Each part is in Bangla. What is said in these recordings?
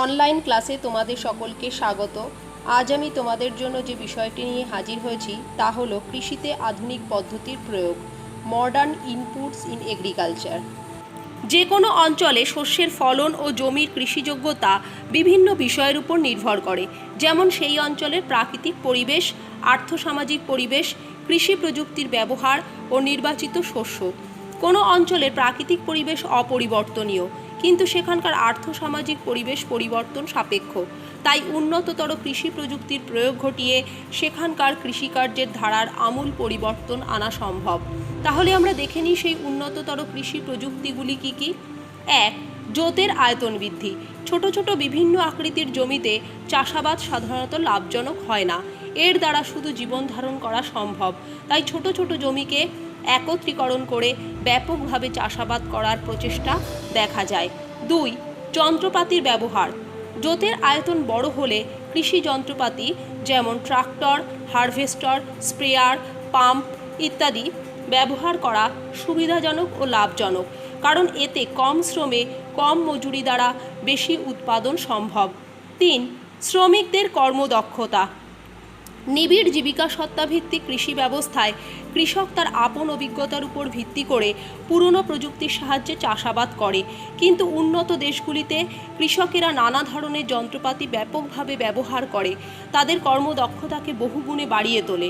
অনলাইন ক্লাসে তোমাদের সকলকে স্বাগত। আজ আমি তোমাদের জন্য যে বিষয়টি নিয়ে হাজির হয়েছি তা হলো কৃষিতে আধুনিক পদ্ধতির প্রয়োগ, মডার্ন ইনপুটস ইন এগ্রিকালচার। যে কোনো অঞ্চলে শস্যের ফলন ও জমির কৃষিযোগ্যতা বিভিন্ন বিষয়ের উপর নির্ভর করে, যেমন সেই অঞ্চলের প্রাকৃতিক পরিবেশ, আর্থসামাজিক পরিবেশ, কৃষি প্রযুক্তির ব্যবহার ও নির্বাচিত শস্য। কোনো অঞ্চলের প্রাকৃতিক পরিবেশ অপরিবর্তনীয়, কিন্তু সেখানকার আর্থসামাজিক পরিবেশ পরিবর্তন সাপেক্ষ। তাই উন্নততর কৃষি প্রযুক্তির প্রয়োগ ঘটিয়ে সেখানকার কৃষিকার্যের ধারার আমূল পরিবর্তন আনা সম্ভব। তাহলে আমরা দেখে নিই সেই উন্নততর কৃষি প্রযুক্তিগুলি কী কী। 1. জোতের আয়তন বৃদ্ধি। ছোট ছোট বিভিন্ন আকৃতির জমিতে চাষাবাদ সাধারণত লাভজনক হয় না। এর দ্বারা শুধু জীবন ধারণ করা সম্ভব। তাই ছোট ছোট জমিকে একত্রীকরণ করে ব্যাপকভাবে চাষাবাদ করার প্রচেষ্টা দেখা যায়। 2. যন্ত্রপাতির ব্যবহার। জোতের আয়তন বড় হলে কৃষি যন্ত্রপাতি যেমন ট্রাক্টর, হারভেস্টার, স্প্রেয়ার, পাম্প ইত্যাদি ব্যবহার করা সুবিধাজনক ও লাভজনক, কারণ এতে কম শ্রমে কম মজুরি দ্বারা বেশি উৎপাদন সম্ভব। 3. শ্রমিকদের কর্মদক্ষতা। নিবিড় জীবিকা সত্তাভিত্তিক কৃষি ব্যবস্থায় কৃষক তার আপন অভিজ্ঞতার উপর ভিত্তি করে পুরনো প্রযুক্তির সাহায্যে চাষাবাদ করে, কিন্তু উন্নত দেশগুলিতে কৃষকেরা নানা ধরনের যন্ত্রপাতি ব্যাপকভাবে ব্যবহার করে তাদের কর্মদক্ষতাকে বহুগুণে বাড়িয়ে তোলে।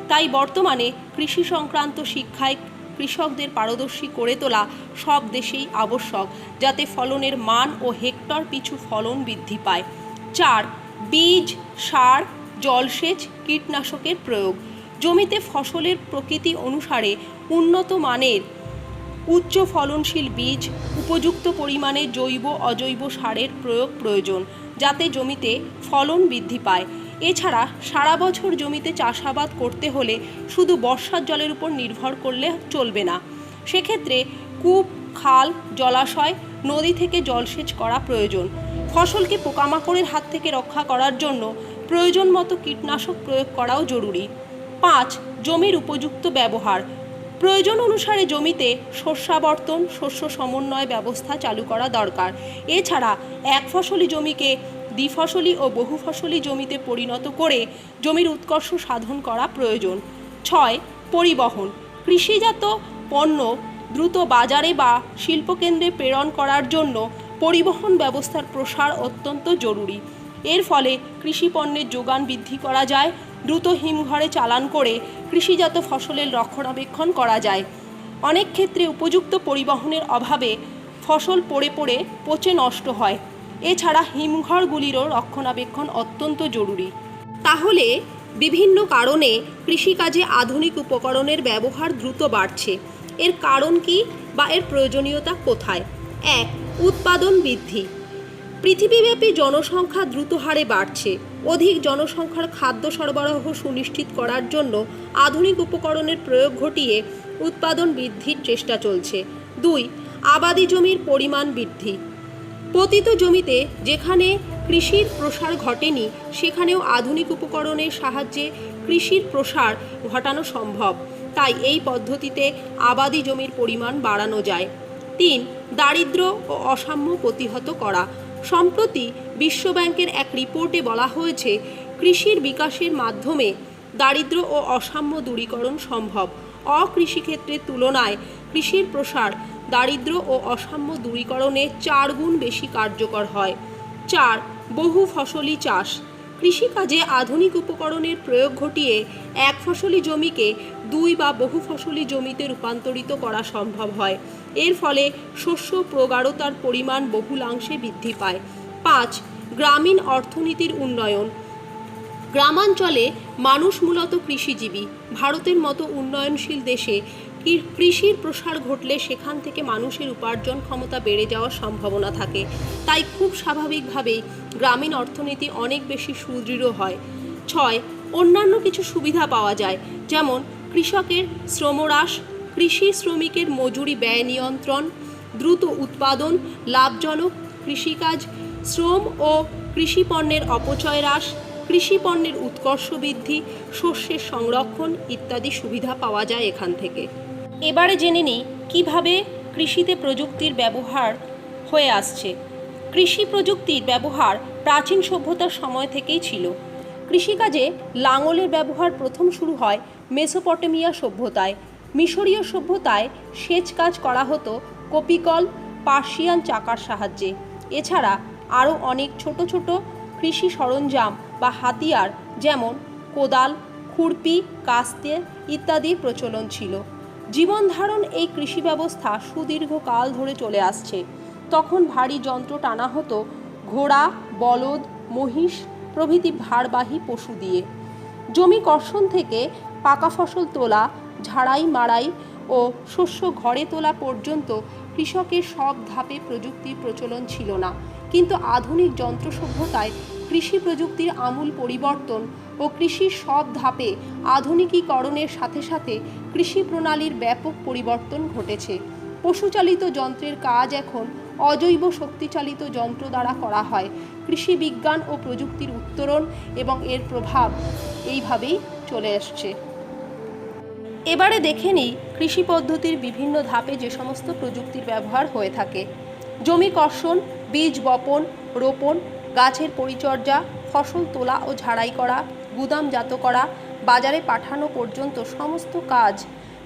তাই বর্তমানে কৃষি সংক্রান্ত শিক্ষায় কৃষকদের পারদর্শী করে তোলা সব দেশেই আবশ্যক, যাতে ফলনের মান ও হেক্টর পিছু ফলন বৃদ্ধি পায়। 4. বীজ, সার, জলসেচ, কীটনাশকের প্রয়োগ। জমিতে ফসলের প্রকৃতি অনুসারে উন্নত মানের উচ্চ ফলনশীল বীজ, উপযুক্ত পরিমাণে জৈব অজৈব সারের প্রয়োগ প্রয়োজন, যাতে জমিতে ফলন বৃদ্ধি পায়। এছাড়া সারা বছর জমিতে চাষাবাদ করতে হলে শুধু বর্ষার জলের উপর নির্ভর করলে চলবে না। সেক্ষেত্রে কূপ, খাল, জলাশয়, নদী থেকে জলসেচ করা প্রয়োজন। ফসলকে পোকামাকড়ের হাত থেকে রক্ষা করার জন্য প্রয়োজন মতো কীটনাশক প্রয়োগ করাও জরুরি। 5. জমির উপযুক্ত ব্যবহার। প্রয়োজন অনুসারে জমিতে শস্যাবর্তন, শস্য সমন্বয় ব্যবস্থা চালু করা দরকার। এছাড়া এক ফসলি জমিকে দ্বিফসলি ও বহুফসলি জমিতে পরিণত করে জমির উৎকর্ষ সাধন করা প্রয়োজন। 6. পরিবহন। কৃষিজাত পণ্য দ্রুত বাজারে বা শিল্পকেন্দ্রে প্রেরণ করার জন্য পরিবহন ব্যবস্থার প্রসার অত্যন্ত জরুরি। এর ফলে কৃষি পণ্যের যোগান বৃদ্ধি করা যায়, দ্রুত হিমঘরে চালান করে কৃষিজাত ফসলের রক্ষণাবেক্ষণ করা যায়। অনেক ক্ষেত্রে উপযুক্ত পরিবহনের অভাবে ফসল পড়ে পড়ে পচে নষ্ট হয়। এছাড়া হিমঘরগুলিরও রক্ষণাবেক্ষণ অত্যন্ত জরুরি। তাহলে বিভিন্ন কারণে কৃষিকাজে আধুনিক উপকরণের ব্যবহার দ্রুত বাড়ছে। এর কারণ কি বা এর প্রয়োজনীয়তা কোথায়? 1. উৎপাদন বৃদ্ধি। পৃথিবীব্যাপী জনসংখ্যা দ্রুত হারে বাড়ছে। অধিক জনসংখ্যার খাদ্য সরবরাহ সুনিশ্চিত করার জন্য আধুনিক উপকরণের প্রয়োগ ঘটিয়ে উৎপাদন বৃদ্ধির চেষ্টা চলছে। 2. আবাদি জমির পরিমাণ বৃদ্ধি। পতিত জমিতে যেখানে কৃষির প্রসার ঘটেনি সেখানেও আধুনিক উপকরণের সাহায্যে কৃষির প্রসার ঘটানো সম্ভব। তাই এই পদ্ধতিতে আবাদি জমির পরিমাণ বাড়ানো যায়। 3. দারিদ্র্য ও অসাম্য প্রতিহত করা। সম্প্রতি বিশ্বব্যাংকের এক রিপোর্টে বলা হয়েছে, কৃষির বিকাশের মাধ্যমে দারিদ্র্য ও অসাম্য দূরীকরণ সম্ভব। অকৃষিক্ষেত্রের তুলনায় কৃষির প্রসার দারিদ্র্য ও অসাম্য দূরীকরণে 4 গুণ বেশি কার্যকর হয়। 4. বহু ফসলি চাষ। কৃষিকাজে আধুনিক উপকরণের প্রয়োগ ঘটিয়ে এক ফসলি জমিকে 2 বা বহু ফসলি জমিতে রূপান্তরিত করা সম্ভব হয়। এর ফলে শস্য প্রগাঢ়তার পরিমাণ বহুলাংশে বৃদ্ধি পায়। 5. গ্রামীণ অর্থনীতির উন্নয়ন। গ্রামাঞ্চলে মানুষ মূলত কৃষিজীবী। ভারতের মতো উন্নয়নশীল দেশে কৃষির প্রসার ঘটলে সেখান থেকে মানুষের উপার্জন ক্ষমতা বেড়ে যাওয়ার সম্ভাবনা থাকে। তাই খুব স্বাভাবিকভাবেই গ্রামীণ অর্থনীতি অনেক বেশি সুদৃঢ় হয়। 6. অন্যান্য কিছু সুবিধা পাওয়া যায়, যেমন কৃষকের শ্রমহ্রাস, কৃষি শ্রমিকের মজুরি ব্যয় নিয়ন্ত্রণ, দ্রুত উৎপাদন, লাভজনক কৃষিকাজ, শ্রম ও কৃষি পণ্যের অপচয় হ্রাস, কৃষি পণ্যের উৎকর্ষ বৃদ্ধি, শস্যের সংরক্ষণ ইত্যাদি সুবিধা পাওয়া যায় এখান থেকে। এবারে জেনে নিই কীভাবে কৃষিতে প্রযুক্তির ব্যবহার হয়ে আসছে। কৃষি প্রযুক্তির ব্যবহার প্রাচীন সভ্যতার সময় থেকেই ছিল। কৃষিকাজে লাঙলের ব্যবহার প্রথম শুরু হয় মেসোপটেমিয়া সভ্যতায়। মিশরীয় সভ্যতায় সেচ কাজ করা হতো কপিকল, পার্সিয়ান চাকার সাহায্যে। এছাড়া আরও অনেক ছোট ছোট কৃষি সরঞ্জাম বা হাতিয়ার যেমন কোদাল, খুরপি, কাস্তে ইত্যাদির প্রচলন ছিল। জীবনধারণ এই কৃষি ব্যবস্থা সুদীর্ঘকাল ধরে চলে আসছে। তখন ভারী যন্ত্র টানা হতো ঘোড়া, বলদ, মহিষ প্রভৃতি ভারবাহী পশু দিয়ে। জমি কর্ষণ থেকে পাকা ফসল তোলা, ঝাড়াই মাড়াই ও শস্য ঘরে তোলা পর্যন্ত কৃষকের সব ধাপে প্রযুক্তির প্রচলন ছিল না। কিন্তু আধুনিক যন্ত্র সভ্যতায় কৃষি প্রযুক্তির আমূল পরিবর্তন ও কৃষির সব ধাপে আধুনিকীকরণের সাথে সাথে কৃষি প্রণালীর ব্যাপক পরিবর্তন ঘটেছে। পশুচালিত যন্ত্রের কাজ এখন অজৈব শক্তিচালিত যন্ত্র দ্বারা করা হয়। কৃষি বিজ্ঞান ও প্রযুক্তির উত্তরণ এবং এর প্রভাব এইভাবেই চলে আসছে। এবারে দেখে নিই কৃষি পদ্ধতির বিভিন্ন ধাপে যে সমস্ত প্রযুক্তির ব্যবহার হয়ে থাকে। জমি কর্ষণ, বীজ বপন, রোপণ, গাছের পরিচর্যা, ফসল তোলা ও ঝাড়াই করা, গুদামজাত করা, বাজারে পাঠানো পর্যন্ত সমস্ত কাজ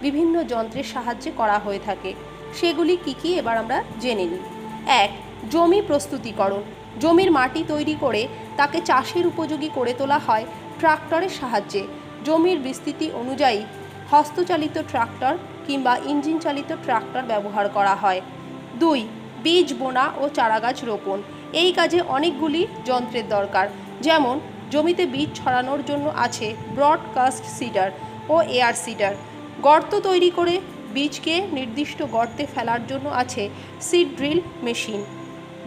বিভিন্ন যন্ত্রের সাহায্যে করা হয়ে থাকে। সেগুলি কি কি এবার আমরা জেনে নিই। 1. জমি প্রস্তুতিকরণ। জমির মাটি তৈরি করে তাকে চাষের উপযোগী করে তোলা হয় ট্রাক্টরের সাহায্যে। জমির বিস্তৃতি অনুযায়ী হস্তচালিত ট্রাক্টর কিংবা ইঞ্জিন চালিত ট্রাক্টর ব্যবহার করা হয়। 2. বীজ বোনা ও চারাগাছ রোপণ। এই কাজে অনেকগুলি যন্ত্রের দরকার, যেমন জমিতে বীজ ছড়ানোর জন্য আছে ব্রডকাস্ট সিডার ও এয়ার সিডার। গর্ত তৈরি করে বীজকে নির্দিষ্ট গর্তে ফেলার জন্য আছে সিড ড্রিল মেশিন।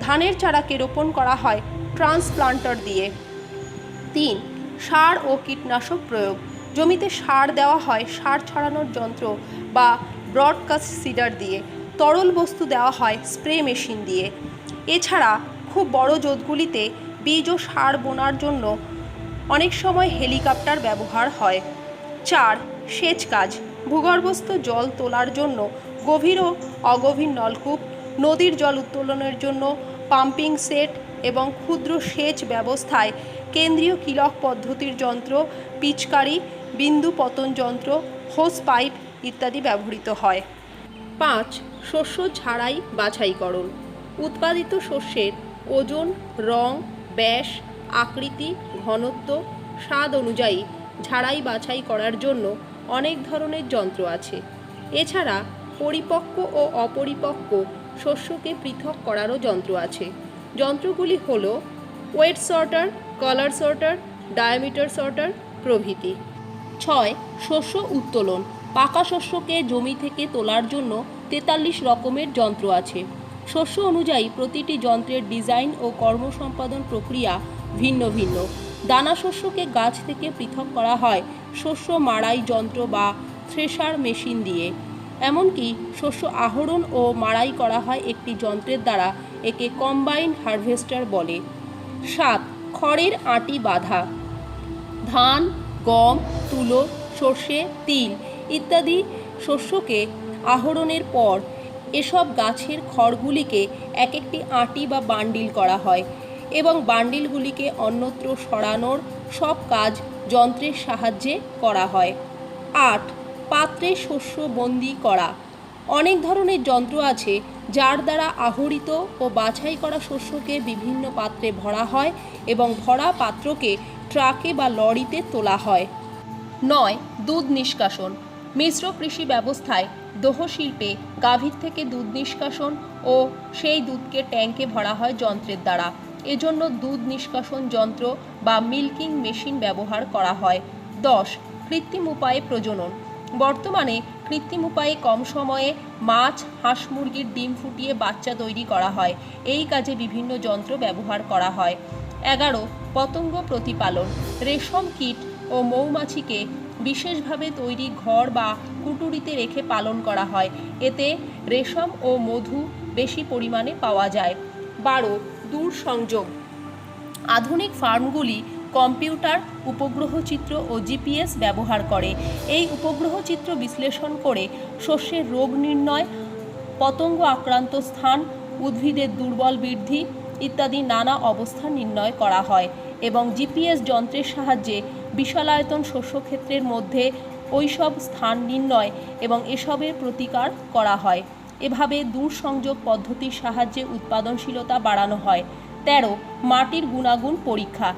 ধানের চারাকে রোপণ করা হয় ট্রান্সপ্লান্টার দিয়ে। 3. সার ও কীটনাশক প্রয়োগ। জমিতে সার দেওয়া হয় সার ছড়ানোর যন্ত্র বা ব্রডকাস্ট সিডার দিয়ে। তরল বস্তু দেওয়া হয় স্প্রে মেশিন দিয়ে। এছাড়া খুব বড় জোতগুলিতে বীজ ও সার বোনার জন্য অনেক সময় হেলিকপ্টার ব্যবহার হয়। 4. সেচ কাজ। ভূগর্ভস্থ জল তোলার জন্য গভীর ও অগভীর নলকূপ, নদীর জল উত্তোলনের জন্য পাম্পিং সেট এবং ক্ষুদ্র সেচ ব্যবস্থায় কেন্দ্রীয় কিলক পদ্ধতির যন্ত্র, পিচকারি, বিন্দু পতন যন্ত্র, হোস পাইপ ইত্যাদি ব্যবহৃত হয়। 5. শস্য ঝাড়াই বাছাইকরণ। উৎপাদিত শস্যের ওজন, রং, ব্যাস, আকৃতি, ঘনত্ব, স্বাদ অনুযায়ী ঝাড়াই বাছাই করার জন্য অনেক ধরনের যন্ত্র আছে। এছাড়া পরিপক্ক ও অপরিপক্ক শস্যকে পৃথক করারও যন্ত্র আছে। যন্ত্রগুলি হল weight sorter, colour sorter, diameter sorter প্রভৃতি। 6. শস্য উত্তোলন। পাকা শস্যকে জমি থেকে তোলার জন্য 43 রকমের যন্ত্র আছে। শস্য অনুযায়ী প্রতিটি যন্ত্রের ডিজাইন ও কর্মসম্পাদন প্রক্রিয়া ভিন্ন ভিন্ন। দানা শস্যকে গাছ থেকে পৃথক করা হয় শস্য মাড়াই যন্ত্র বা থ্রেশার মেশিন দিয়ে। এমনকি শস্য আহরণ ও মাড়াই করা হয় একটি যন্ত্রের দ্বারা, একে কম্বাইন্ড হারভেস্টার বলে। 7. খড়ের আঁটি বাঁধা। ধান, গম, তুলো, সর্ষে, তিল ইত্যাদি শস্যকে আহরণের পর এসব গাছের খড়গুলিকে এক একটি আঁটি বা বান্ডিল করা হয় এবং বান্ডিলগুলিকে অন্যত্র সরানোর সব কাজ যন্ত্রের সাহায্যে করা হয়। 8. পাত্রে শস্য বন্দি করা। অনেক ধরনের যন্ত্র আছে যার দ্বারা আহরিত ও বাছাই করা শস্যকে বিভিন্ন পাত্রে ভরা হয় এবং ভরা পাত্রকে ট্রাকে বা লরিতে তোলা হয়। 9. দুধ নিষ্কাশন। মিশ্র কৃষি ব্যবস্থায় দোহ শিল্পে গাভীর থেকে দুধ নিষ্কাশন ও সেই দুধকে ট্যাঙ্কে ভরা হয় যন্ত্রের দ্বারা। এজন্য দুধ নিষ্কাশন যন্ত্র বা মিল্কিং মেশিন ব্যবহার করা হয়। 10. কৃত্রিম উপায়ে প্রজনন। বর্তমানে কৃত্রিম উপায়ে কম সময়ে মাছ, হাঁস মুরগির ডিম ফুটিয়ে বাচ্চা তৈরি করা হয়। এই কাজে বিভিন্ন যন্ত্র ব্যবহার করা হয়। 11. পতঙ্গ প্রতিপালন। রেশম কীট ও মৌমাছিকে বিশেষভাবে তৈরি ঘর বা কুটুরিতে রেখে পালন করা হয়। এতে রেশম ও মধু বেশি পরিমাণে পাওয়া যায়। 12. দূর সংযোগ। আধুনিক ফার্মগুলি কম্পিউটার, উপগ্রহ চিত্র ও জিপিএস ব্যবহার করে। এই উপগ্রহ চিত্র বিশ্লেষণ করে শস্যের রোগ নির্ণয়, পতঙ্গ আক্রান্ত স্থান, উদ্ভিদের দুর্বল বৃদ্ধি ইত্যাদি নানা অবস্থান নির্ণয় করা হয় এবং জিপিএস যন্ত্রের সাহায্যে বিশালায়তন শস্যক্ষেত্রের মধ্যে ওইসব স্থান নির্ণয় এবং এসবের প্রতিকার করা হয়। এভাবে দূরসংযোগ পদ্ধতির সাহায্যে উৎপাদনশীলতা বাড়ানো হয়। 13. মাটির গুণাগুণ পরীক্ষা।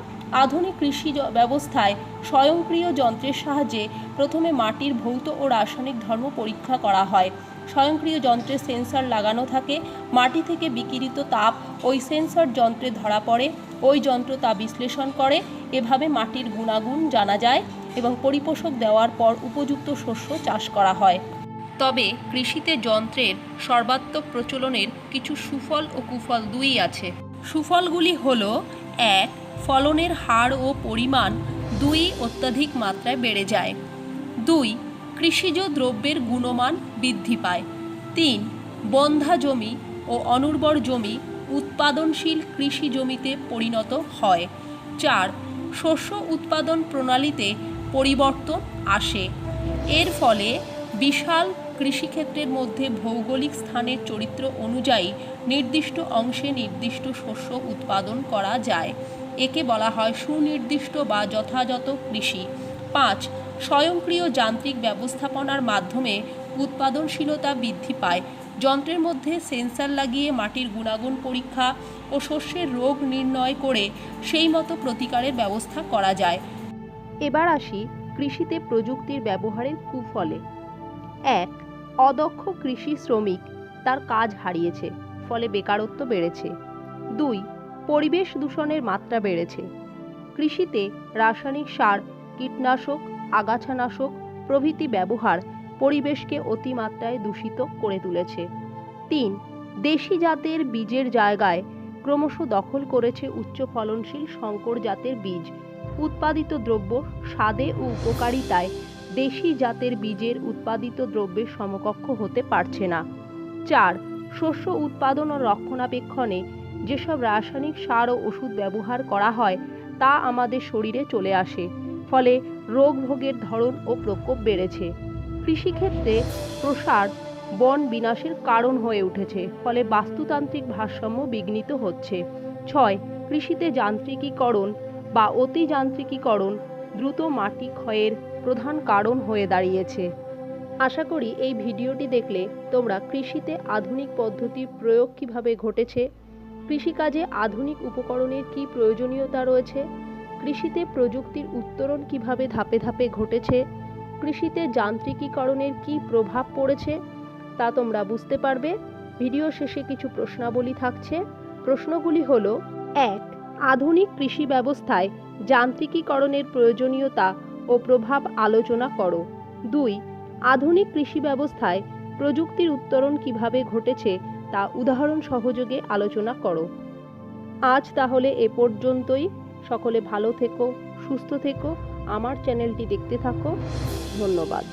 আধুনিক কৃষি ব্যবস্থায় স্বয়ংক্রিয় যন্ত্রের সাহায্যে প্রথমে মাটির ভৌত ও রাসায়নিক ধর্ম পরীক্ষা করা হয়। স্বয়ংক্রিয় যন্ত্রে সেন্সর লাগানো থাকে। মাটি থেকে বিকিরিত তাপ ওই সেন্সর যন্ত্রে ধরা পড়ে, ওই যন্ত্র তা বিশ্লেষণ করে। এভাবে মাটির গুণাগুণ জানা যায় এবং পরিপোষক দেওয়ার পর উপযুক্ত শস্য চাষ করা হয়। তবে কৃষিতে যন্ত্রের সর্বাত্মক প্রচলনের কিছু সুফল ও কুফল দুই আছে। সুফলগুলি হল: 1. ফলনের হার ও পরিমাণ 2 অত্যাধিক মাত্রায় বেড়ে যায়। 2. কৃষিজ দ্রব্যের গুণমান বৃদ্ধি পায়। 3. বন্ধ্যা জমি ও অনুর্বর জমি উৎপাদনশীল কৃষি জমিতে পরিণত হয়। 4. শস্য উৎপাদন প্রণালীতে পরিবর্তন আসে। এর ফলে বিশাল কৃষিক্ষেত্রের মধ্যে ভৌগোলিক স্থানের চরিত্র অনুযায়ী নির্দিষ্ট অংশে নির্দিষ্ট শস্য উৎপাদন করা যায়। একে বলা হয় সুনির্দিষ্ট বা যথাযথ কৃষি। 5. স্বয়ংক্রিয় যান্ত্রিক ব্যবস্থাপনার মাধ্যমে উৎপাদনশীলতা বৃদ্ধি পায়। যন্ত্রের মধ্যে সেন্সর লাগিয়ে মাটির গুণাগুণ পরীক্ষা ও শস্যের রোগ নির্ণয় করে সেই মতো প্রতিকারের ব্যবস্থা করা যায়। এবার আসি কৃষিতে প্রযুক্তির ব্যবহারের কুফলে। 1. অদক্ষ কৃষি শ্রমিক তার কাজ হারিয়েছে, ফলে বেকারত্ব বেড়েছে। 2. পরিবেশ দূষণের মাত্রা বেড়েছে। কৃষিতে রাসায়নিক সার, কীটনাশক, আগাছানাশক প্রভৃতি ব্যবহার পরিবেশকে অতিমাত্রায় দূষিত করে তুলেছে। 3. দেশি জাতের বীজের জায়গায় ক্রমশ দখল করেছে উচ্চ ফলনশীল সংকর জাতের বীজ। উৎপাদিত দ্রব্য স্বাদে ও উপকারিতায় দেশি জাতের বীজের উৎপাদিত দ্রব্যের সমকক্ষ হতে পারছে না। 4. শস্য উৎপাদন ও রক্ষণাবেক্ষণে যেসব রাসায়নিক সার ও ওষুধ ব্যবহার করা হয় তা আমাদের শরীরে চলে আসে, ফলে রোগ ভোগের ধরন ও প্রকোপ বেড়েছে। কৃষিক্ষেত্রে প্রসার বন বিনাশের কারণ হয়ে উঠেছে, ফলে বাস্তুতান্ত্রিক ভারসাম্য বিঘ্নিত হচ্ছে। 6. কৃষিতে যান্ত্রিকীকরণ বা অতি যান্ত্রিকীকরণ দ্রুত মাটি ক্ষয়ের প্রধান কারণ হয়ে দাঁড়িয়েছে। আশা করি এই ভিডিওটি দেখলে তোমরা কৃষিতে আধুনিক পদ্ধতির প্রয়োগ কিভাবে ঘটেছে, কৃষিকাজে আধুনিক উপকরণের কী প্রয়োজনীয়তা রয়েছে, কৃষিতে প্রযুক্তির উত্তরণ কিভাবে ধাপে ধাপে ঘটেছে, কৃষিতে যান্ত্রিকীকরণের কী প্রভাব পড়েছে তা তোমরা বুঝতে পারবে। ভিডিও শেষে কিছু প্রশ্নাবলী থাকছে। প্রশ্নগুলি হল: 1. আধুনিক কৃষি ব্যবস্থায় যান্ত্রিকীকরণের প্রয়োজনীয়তা ও প্রভাব আলোচনা করো। 2. আধুনিক কৃষি ব্যবস্থায় প্রযুক্তির উত্তরণ কিভাবে ঘটেছে তা উদাহরণ সহযোগে আলোচনা করো। আজ তাহলে এ পর্যন্তই। সকলে ভালো থেকো, সুস্থ থেকো, আমার চ্যানেলটি দেখতে থাকো। ধন্যবাদ।